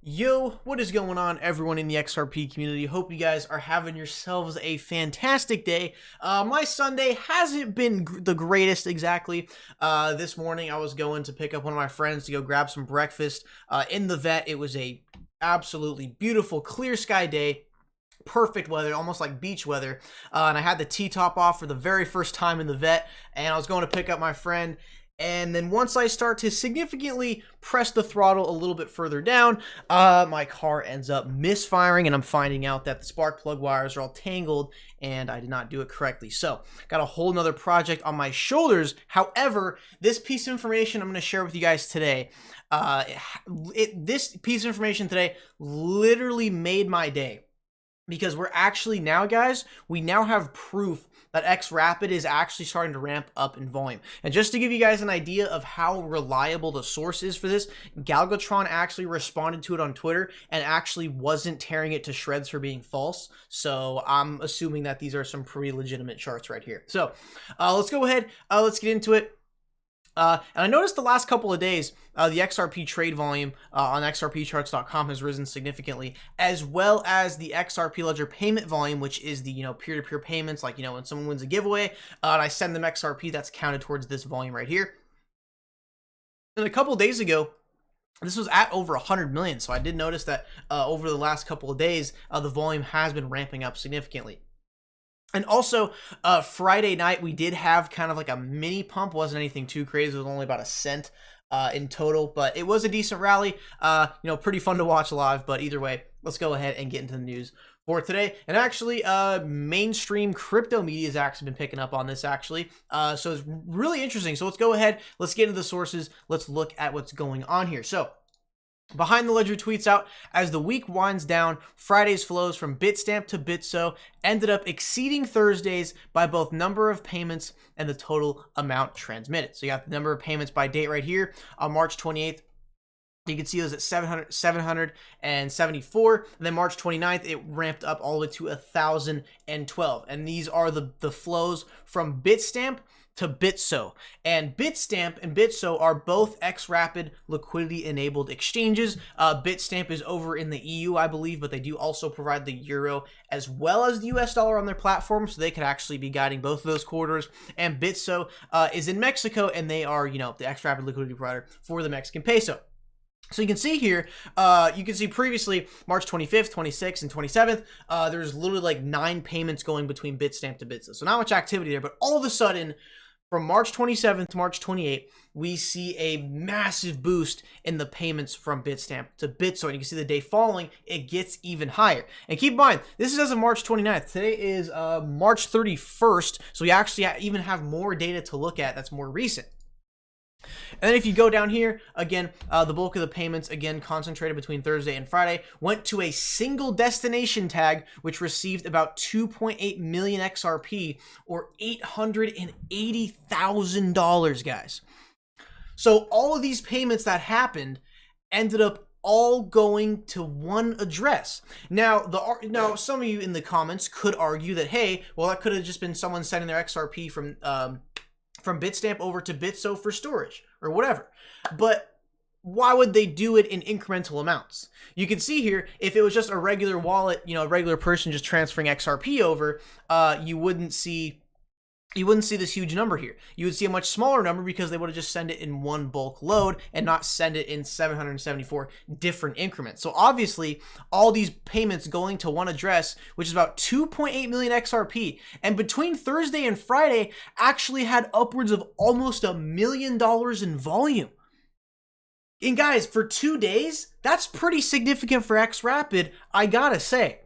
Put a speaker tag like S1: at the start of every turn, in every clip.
S1: Yo, what is going on, everyone in the XRP community? Hope you guys are having yourselves a fantastic day. My Sunday hasn't been the greatest exactly. This morning I was going to pick up one of my friends to go grab some breakfast in the vet. It was a absolutely beautiful, clear sky day. Perfect weather, almost like beach weather, and I had the T-top off for the very first time in the vet, and I was going to pick up my friend. And then once I start to significantly press the throttle a little bit further down, my car ends up misfiring, and I'm finding out that the spark plug wires are all tangled and I did not do it correctly. So got a whole nother project on my shoulders. However, this piece of information I'm going to share with you guys today, this piece of information today literally made my day. Because we're actually now, guys, we now have proof that xRapid is actually starting to ramp up in volume. And just to give you guys an idea of how reliable the source is for this, Galgatron actually responded to it on Twitter and actually wasn't tearing it to shreds for being false. So I'm assuming that these are some pretty legitimate charts right here. So let's go ahead, let's get into it. And I noticed the last couple of days, the XRP trade volume on xrpcharts.com has risen significantly, as well as the XRP Ledger payment volume, which is the, peer-to-peer payments, like, when someone wins a giveaway, and I send them XRP, that's counted towards this volume right here. And a couple of days ago, this was at over 100 million, so I did notice that over the last couple of days, the volume has been ramping up significantly. And also, Friday night, we did have kind of like a mini pump. Wasn't anything too crazy. It was only about a cent in total, but it was a decent rally. Pretty fun to watch live, but either way, let's go ahead and get into the news for today. And actually, mainstream crypto media has actually been picking up on this, actually. So it's really interesting. So let's go ahead. Let's get into the sources. Let's look at what's going on here. So Behind the Ledger tweets out, as the week winds down, Friday's flows from Bitstamp to Bitso ended up exceeding Thursday's by both number of payments and the total amount transmitted. So you got the number of payments by date right here on March 28th. You can see those at 774, and then March 29th, it ramped up all the way to 1,012. And these are the flows from Bitstamp to Bitso. And Bitstamp and Bitso are both xRapid liquidity-enabled exchanges. Bitstamp is over in the EU, I believe, but they do also provide the euro as well as the US dollar on their platform, so they could actually be guiding both of those quarters. And Bitso is in Mexico, and they are, the xRapid liquidity provider for the Mexican peso. So you can see here, you can see previously March 25th, 26th, and 27th, there's literally like 9 payments going between Bitstamp to Bitso. So not much activity there, but all of a sudden, from March 27th to March 28th, we see a massive boost in the payments from Bitstamp to Bitso. And you can see the day following, it gets even higher. And keep in mind, this is as of March 29th. Today is March 31st, so we actually even have more data to look at that's more recent. And then if you go down here, again, the bulk of the payments, again, concentrated between Thursday and Friday, went to a single destination tag, which received about 2.8 million XRP, or $880,000, guys. So all of these payments that happened ended up all going to one address. Now, some of you in the comments could argue that, hey, well, that could have just been someone sending their XRP from Bitstamp over to Bitso for storage or whatever. But why would they do it in incremental amounts? You can see here, if it was just a regular wallet, a regular person just transferring XRP over, you wouldn't see this huge number here. You would see a much smaller number because they would have just sent it in one bulk load and not send it in 774 different increments. So obviously, all these payments going to one address, which is about 2.8 million XRP, and between Thursday and Friday actually had upwards of almost $1 million in volume. And guys, for 2 days, that's pretty significant for xRapid, I gotta say.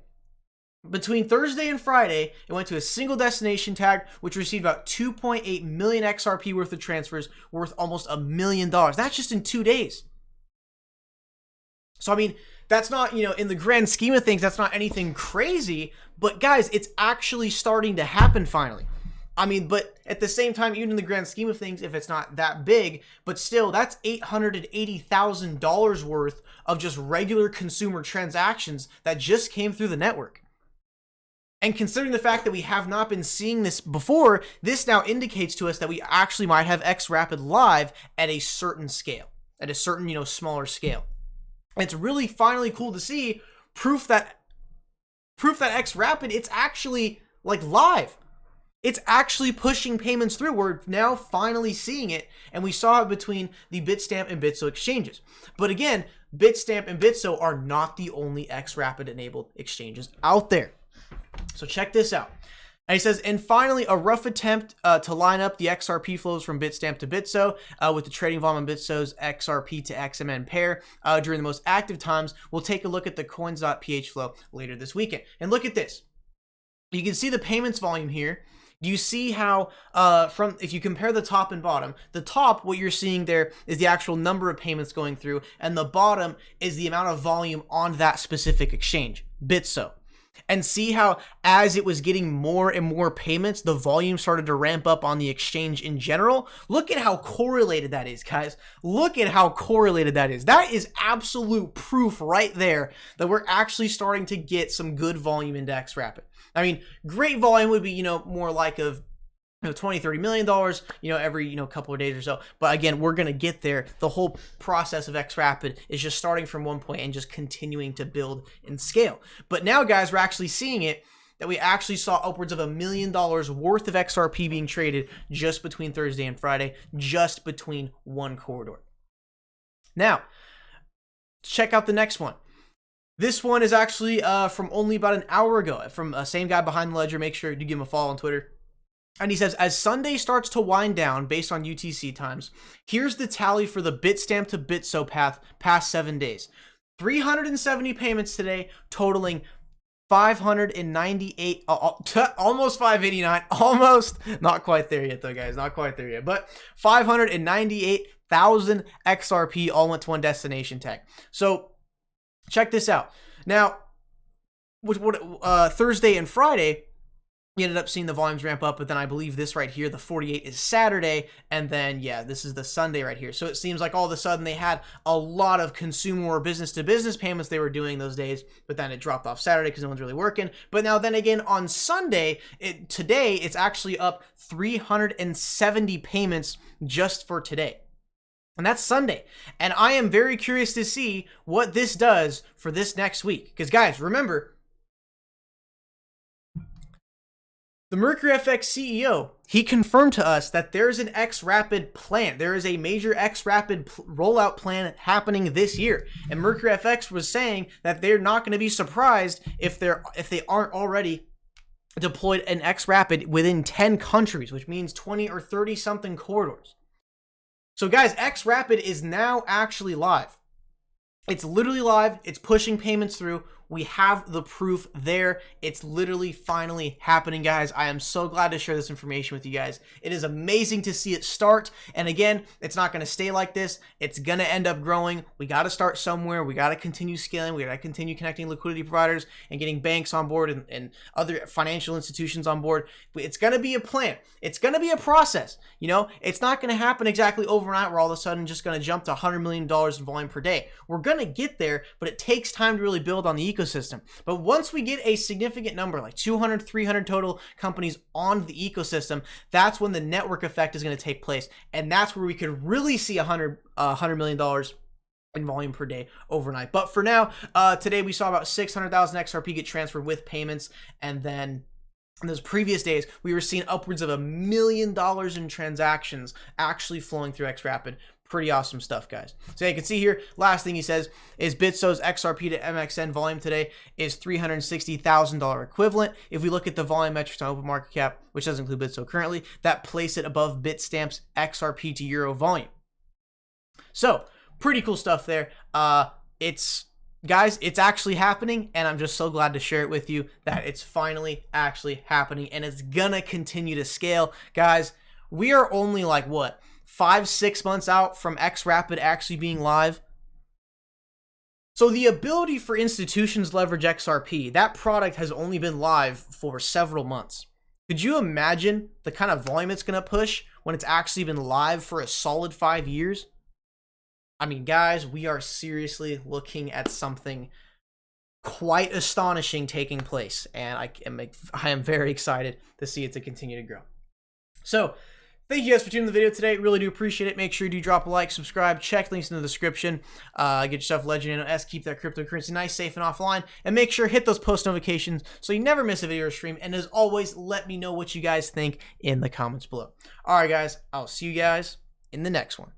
S1: Between Thursday and Friday, it went to a single destination tag, which received about 2.8 million XRP worth of transfers, worth almost $1 million. That's just in 2 days. So, I mean, that's not, in the grand scheme of things, that's not anything crazy. But, guys, it's actually starting to happen finally. I mean, but at the same time, even in the grand scheme of things, if it's not that big, but still, that's $880,000 worth of just regular consumer transactions that just came through the network. And considering the fact that we have not been seeing this before, this now indicates to us that we actually might have xRapid live at a certain scale, at a certain, smaller scale. It's really finally cool to see proof that xRapid, it's actually like live. It's actually pushing payments through. We're now finally seeing it, and we saw it between the Bitstamp and Bitso exchanges. But again, Bitstamp and Bitso are not the only xRapid enabled exchanges out there. So check this out. And he says, and finally, a rough attempt to line up the XRP flows from Bitstamp to Bitso with the trading volume on Bitso's XRP to XMN pair during the most active times. We'll take a look at the coins.ph flow later this weekend. And look at this. You can see the payments volume here. Do you see how if you compare the top and bottom, the top, what you're seeing there is the actual number of payments going through, and the bottom is the amount of volume on that specific exchange, Bitso. And see how as it was getting more and more payments, the volume started to ramp up on the exchange in general. Look at how correlated that is, guys. Look at how correlated that is. That is absolute proof right there that we're actually starting to get some good volume into xRapid. I mean, great volume would be, more like of $20-30 million, every, couple of days or so. But again, we're going to get there. The whole process of xRapid is just starting from one point and just continuing to build and scale. But now, guys, we're actually seeing it, that we actually saw upwards of $1 million worth of XRP being traded just between Thursday and Friday, just between one corridor. Now, check out the next one. This one is actually from only about an hour ago, from the same guy behind the ledger. Make sure you give him a follow on Twitter. And he says, as Sunday starts to wind down based on UTC times, here's the tally for the Bitstamp to Bitso path past 7 days. 370 payments today, totaling 598, almost 589, almost, not quite there yet though, guys, not quite there yet, but 598,000 XRP all went to one destination tag. So check this out. Now, Thursday and Friday, we ended up seeing the volumes ramp up, but then I believe this right here, the 48 is Saturday, and then, yeah, this is the Sunday right here. So it seems like all of a sudden they had a lot of consumer or business-to-business payments they were doing those days, but then it dropped off Saturday because no one's really working. But now then again, on Sunday, today, it's actually up 370 payments just for today. And that's Sunday. And I am very curious to see what this does for this next week. Because, guys, remember, the Mercury FX CEO, he confirmed to us that there's an xRapid plan. There is a major xRapid rollout plan happening this year. And Mercury FX was saying that they're not going to be surprised if they aren't already deployed an xRapid within 10 countries, which means 20 or 30 something corridors. So guys, xRapid is now actually live. It's literally live. It's pushing payments through. We have the proof there. It's literally finally happening, guys. I am so glad to share this information with you guys. It is amazing to see it start. And again, it's not going to stay like this. It's going to end up growing. We got to start somewhere. We got to continue scaling. We got to continue connecting liquidity providers and getting banks on board and other financial institutions on board. It's going to be a plan. It's going to be a process. It's not going to happen exactly overnight. We're all of a sudden just going to jump to $100 million in volume per day. We're going to get there, but it takes time to really build on the ecosystem. But once we get a significant number, like 200, 300 total companies on the ecosystem, that's when the network effect is going to take place. And that's where we could really see $100 million in volume per day overnight. But for now, today we saw about 600,000 XRP get transferred with payments. And then in those previous days, we were seeing upwards of $1 million in transactions actually flowing through xRapid. Pretty awesome stuff, guys. So you can see here, last thing he says is Bitso's XRP to MXN volume today is $360,000 equivalent. If we look at the volume metrics on open market cap, which doesn't include Bitso currently, that place it above Bitstamp's XRP to euro volume. So pretty cool stuff there. Guys, it's actually happening, and I'm just so glad to share it with you that it's finally actually happening, and it's gonna continue to scale. Guys, we are only like, what, 5-6 months out from xRapid actually being live. So the ability for institutions to leverage XRP, that product has only been live for several months. Could you imagine the kind of volume it's going to push when it's actually been live for a solid 5 years? I mean, guys, we are seriously looking at something quite astonishing taking place, and I am very excited to see it to continue to grow. So Thank you guys for tuning in the video today. Really do appreciate it. Make sure you do drop a like, subscribe, check links in the description. Get yourself Legend Nano S. Keep that cryptocurrency nice, safe, and offline. And make sure hit those post notifications so you never miss a video or stream. And as always, let me know what you guys think in the comments below. All right, guys. I'll see you guys in the next one.